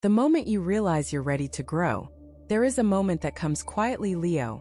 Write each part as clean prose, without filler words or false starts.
The moment you realize you're ready to grow, there is a moment that comes quietly, Leo.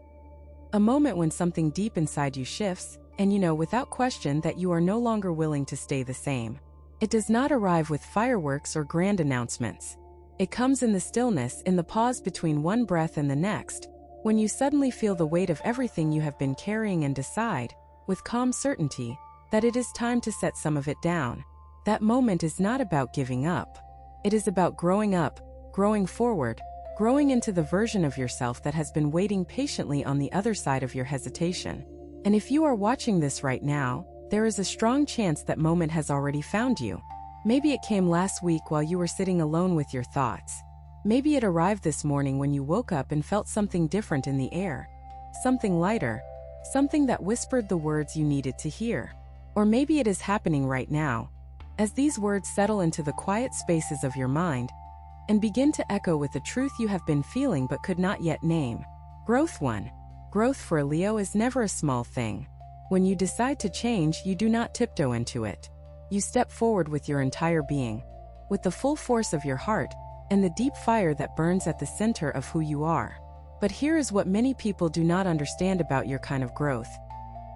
A moment when something deep inside you shifts, and you know without question that you are no longer willing to stay the same. It does not arrive with fireworks or grand announcements. It comes in the stillness, in the pause between one breath and the next, when you suddenly feel the weight of everything you have been carrying and decide, with calm certainty, that it is time to set some of it down. That moment is not about giving up. It is about growing up, growing forward, growing into the version of yourself that has been waiting patiently on the other side of your hesitation. And if you are watching this right now, there is a strong chance that moment has already found you. Maybe it came last week while you were sitting alone with your thoughts. Maybe it arrived this morning when you woke up and felt something different in the air. Something lighter. Something that whispered the words you needed to hear. Or maybe it is happening right now, as these words settle into the quiet spaces of your mind and begin to echo with the truth you have been feeling but could not yet name. Growth 1. Growth for a Leo is never a small thing. When you decide to change, you do not tiptoe into it. You step forward with your entire being, with the full force of your heart and the deep fire that burns at the center of who you are. But here is what many people do not understand about your kind of growth.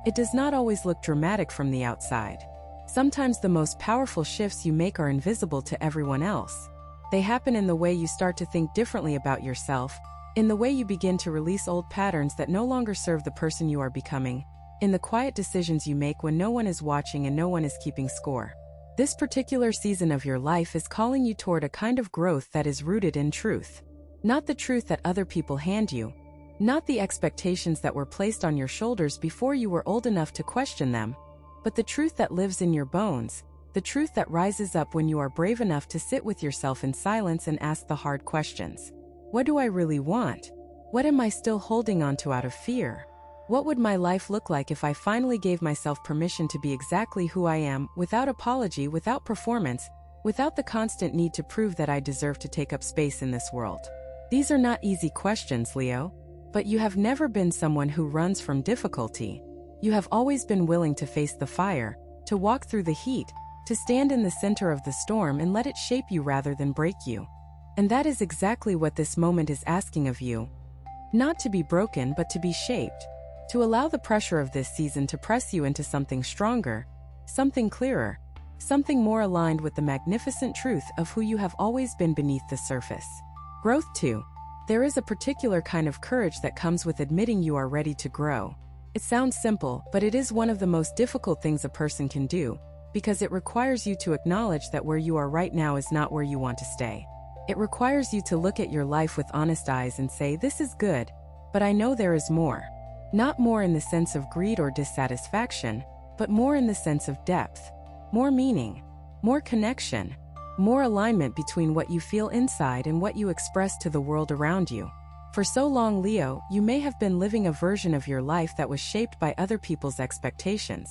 It does not always look dramatic from the outside. Sometimes the most powerful shifts you make are invisible to everyone else. They happen in the way you start to think differently about yourself, in the way you begin to release old patterns that no longer serve the person you are becoming, in the quiet decisions you make when no one is watching and no one is keeping score. This particular season of your life is calling you toward a kind of growth that is rooted in truth. Not the truth that other people hand you, not the expectations that were placed on your shoulders before you were old enough to question them, but the truth that lives in your bones, the truth that rises up when you are brave enough to sit with yourself in silence and ask the hard questions. What do I really want? What am I still holding on to out of fear? What would my life look like if I finally gave myself permission to be exactly who I am, without apology, without performance, without the constant need to prove that I deserve to take up space in this world? These are not easy questions, Leo, but you have never been someone who runs from difficulty. You have always been willing to face the fire, to walk through the heat, to stand in the center of the storm and let it shape you rather than break you. And that is exactly what this moment is asking of you. Not to be broken, but to be shaped. To allow the pressure of this season to press you into something stronger, something clearer, something more aligned with the magnificent truth of who you have always been beneath the surface. Growth 2. There is a particular kind of courage that comes with admitting you are ready to grow. It sounds simple, but it is one of the most difficult things a person can do, because it requires you to acknowledge that where you are right now is not where you want to stay. It requires you to look at your life with honest eyes and say, this is good, but I know there is more. Not more in the sense of greed or dissatisfaction, but more in the sense of depth, more meaning, more connection, more alignment between what you feel inside and what you express to the world around you. For so long, Leo, you may have been living a version of your life that was shaped by other people's expectations.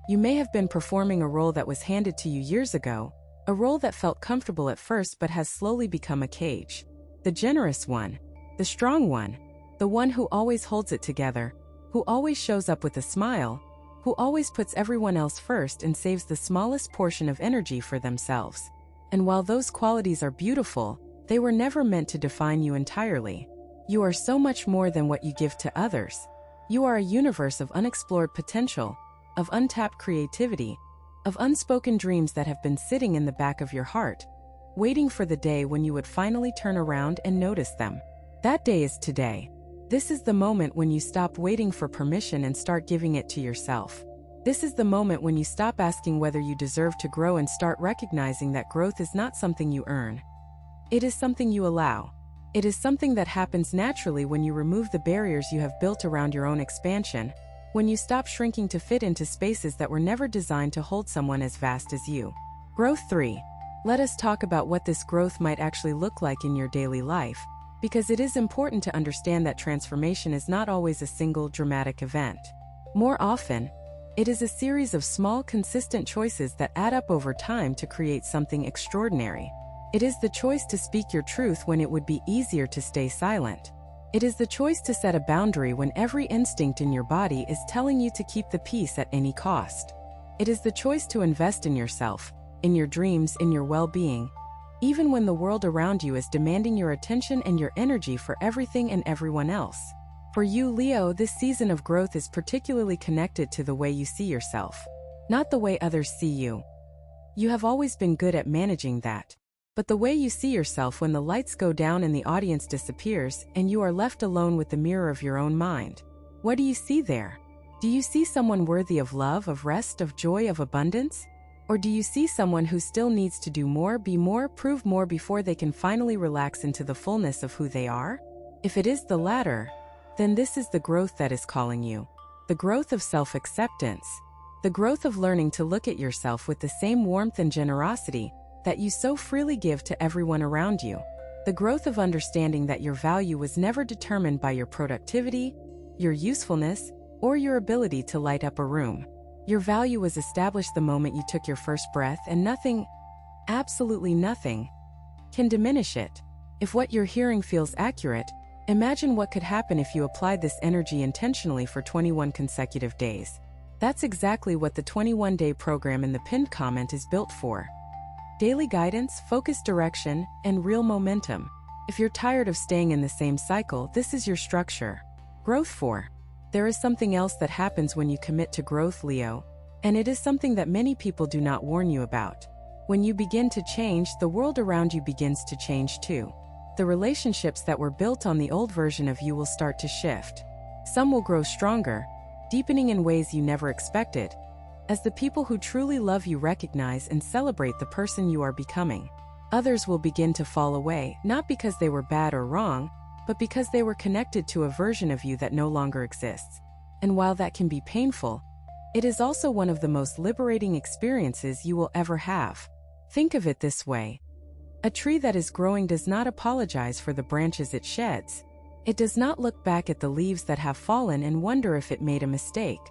You may have been performing a role that was handed to you years ago, a role that felt comfortable at first but has slowly become a cage. The generous one, the strong one, the one who always holds it together, who always shows up with a smile, who always puts everyone else first and saves the smallest portion of energy for themselves. And while those qualities are beautiful, they were never meant to define you entirely. You are so much more than what you give to others. You are a universe of unexplored potential, of untapped creativity, of unspoken dreams that have been sitting in the back of your heart, waiting for the day when you would finally turn around and notice them. That day is today. This is the moment when you stop waiting for permission and start giving it to yourself. This is the moment when you stop asking whether you deserve to grow and start recognizing that growth is not something you earn. It is something you allow. It is something that happens naturally when you remove the barriers you have built around your own expansion, when you stop shrinking to fit into spaces that were never designed to hold someone as vast as you. Growth 3. Let us talk about what this growth might actually look like in your daily life, because it is important to understand that transformation is not always a single dramatic event. More often, it is a series of small, consistent choices that add up over time to create something extraordinary. It is the choice to speak your truth when it would be easier to stay silent. It is the choice to set a boundary when every instinct in your body is telling you to keep the peace at any cost. It is the choice to invest in yourself, in your dreams, in your well-being, even when the world around you is demanding your attention and your energy for everything and everyone else. For you, Leo, this season of growth is particularly connected to the way you see yourself, not the way others see you. You have always been good at managing that. But the way you see yourself when the lights go down and the audience disappears and you are left alone with the mirror of your own mind. What do you see there? Do you see someone worthy of love, of rest, of joy, of abundance? Or do you see someone who still needs to do more, be more, prove more before they can finally relax into the fullness of who they are? If it is the latter, then this is the growth that is calling you. The growth of self-acceptance. The growth of learning to look at yourself with the same warmth and generosity that you so freely give to everyone around you. The growth of understanding that your value was never determined by your productivity, your usefulness, or your ability to light up a room. Your value was established the moment you took your first breath, and nothing, absolutely nothing, can diminish it. If what you're hearing feels accurate, imagine what could happen if you applied this energy intentionally for 21 consecutive days. That's exactly what the 21-day program in the pinned comment is built for. Daily guidance, focused direction, and real momentum. If you're tired of staying in the same cycle, this is your structure. Growth 4. There is something else that happens when you commit to growth, Leo, and it is something that many people do not warn you about. When you begin to change, the world around you begins to change too. The relationships that were built on the old version of you will start to shift. Some will grow stronger, deepening in ways you never expected, as the people who truly love you recognize and celebrate the person you are becoming. Others will begin to fall away, not because they were bad or wrong, but because they were connected to a version of you that no longer exists. And while that can be painful, it is also one of the most liberating experiences you will ever have. Think of it this way. A tree that is growing does not apologize for the branches it sheds. It does not look back at the leaves that have fallen and wonder if it made a mistake.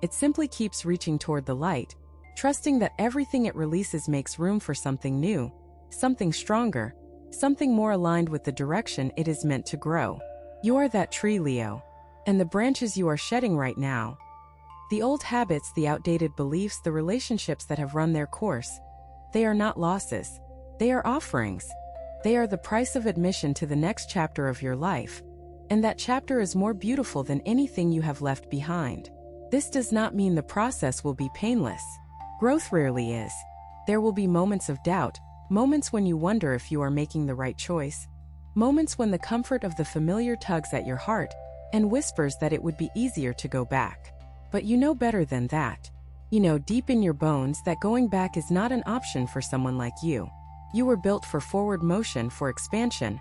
It simply keeps reaching toward the light, trusting that everything it releases makes room for something new, something stronger, something more aligned with the direction it is meant to grow. You are that tree, Leo, and the branches you are shedding right now, the old habits, the outdated beliefs, the relationships that have run their course, they are not losses. They are offerings. They are the price of admission to the next chapter of your life, and that chapter is more beautiful than anything you have left behind. This does not mean the process will be painless. Growth rarely is. There will be moments of doubt, moments when you wonder if you are making the right choice, moments when the comfort of the familiar tugs at your heart and whispers that it would be easier to go back. But you know better than that. You know deep in your bones that going back is not an option for someone like you. You were built for forward motion, for expansion,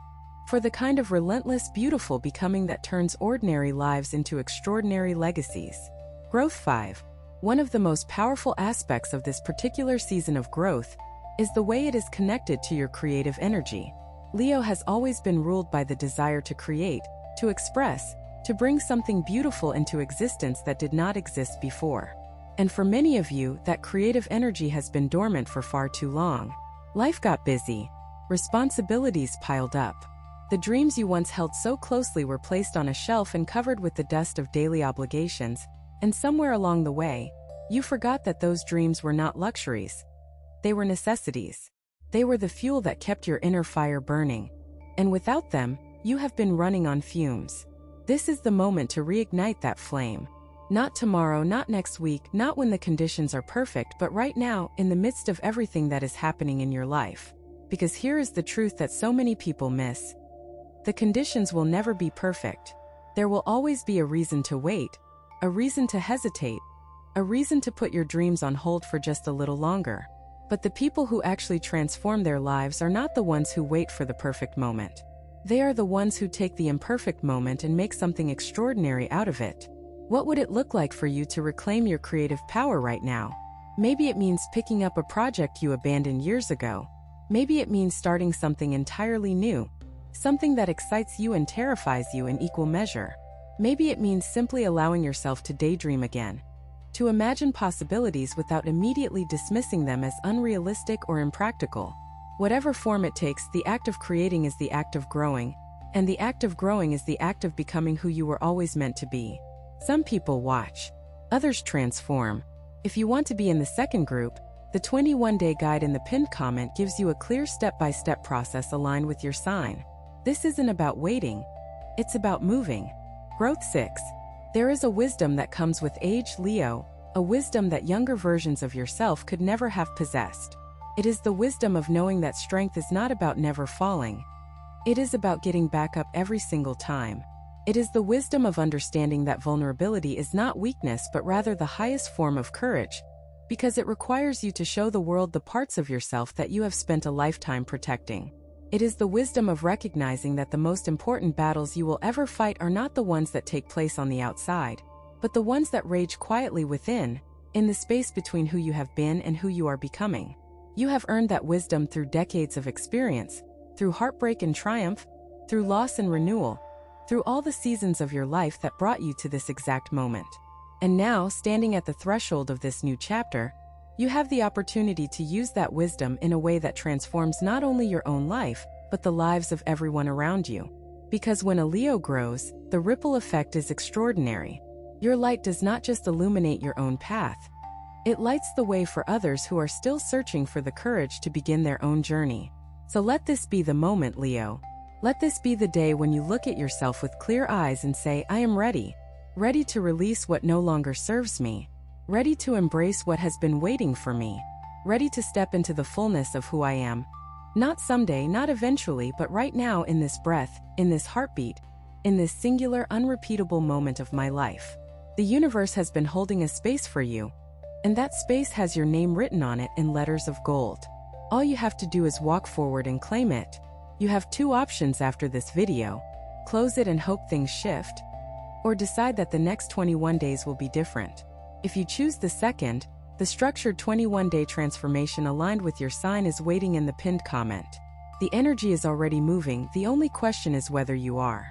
for the kind of relentless, beautiful becoming that turns ordinary lives into extraordinary legacies. Growth 5. One of the most powerful aspects of this particular season of growth is the way it is connected to your creative energy. Leo has always been ruled by the desire to create, to express, to bring something beautiful into existence that did not exist before. And for many of you, that creative energy has been dormant for far too long. Life got busy. Responsibilities piled up. The dreams you once held so closely were placed on a shelf and covered with the dust of daily obligations, and somewhere along the way, you forgot that those dreams were not luxuries. They were necessities. They were the fuel that kept your inner fire burning. And without them, you have been running on fumes. This is the moment to reignite that flame. Not tomorrow, not next week, not when the conditions are perfect, but right now, in the midst of everything that is happening in your life. Because here is the truth that so many people miss. The conditions will never be perfect. There will always be a reason to wait, a reason to hesitate, a reason to put your dreams on hold for just a little longer. But the people who actually transform their lives are not the ones who wait for the perfect moment. They are the ones who take the imperfect moment and make something extraordinary out of it. What would it look like for you to reclaim your creative power right now? Maybe it means picking up a project you abandoned years ago. Maybe it means starting something entirely new, something that excites you and terrifies you in equal measure. Maybe it means simply allowing yourself to daydream again, to imagine possibilities without immediately dismissing them as unrealistic or impractical. Whatever form it takes, the act of creating is the act of growing, and the act of growing is the act of becoming who you were always meant to be. Some people watch, others transform. If you want to be in the second group, The 21-day guide in the pinned comment gives you a clear step-by-step process aligned with your sign. This isn't about waiting, it's about moving. Growth 6. There is a wisdom that comes with age, Leo, a wisdom that younger versions of yourself could never have possessed. It is the wisdom of knowing that strength is not about never falling. It is about getting back up every single time. It is the wisdom of understanding that vulnerability is not weakness but rather the highest form of courage, because it requires you to show the world the parts of yourself that you have spent a lifetime protecting. It is the wisdom of recognizing that the most important battles you will ever fight are not the ones that take place on the outside, but the ones that rage quietly within, in the space between who you have been and who you are becoming. You have earned that wisdom through decades of experience, through heartbreak and triumph, through loss and renewal, through all the seasons of your life that brought you to this exact moment. And now, standing at the threshold of this new chapter, you have the opportunity to use that wisdom in a way that transforms not only your own life, but the lives of everyone around you. Because when a Leo grows, the ripple effect is extraordinary. Your light does not just illuminate your own path, it lights the way for others who are still searching for the courage to begin their own journey. So let this be the moment, Leo. Let this be the day when you look at yourself with clear eyes and say, I am ready. Ready to release what no longer serves me. Ready to embrace what has been waiting for me. Ready to step into the fullness of who I am. Not someday, not eventually, but right now in this breath, in this heartbeat, in this singular, unrepeatable moment of my life. The universe has been holding a space for you, and that space has your name written on it in letters of gold. All you have to do is walk forward and claim it. You have two options after this video: close it and hope things shift, or decide that the next 21 days will be different. If you choose the second, the structured 21-day transformation aligned with your sign is waiting in the pinned comment. The energy is already moving, the only question is whether you are.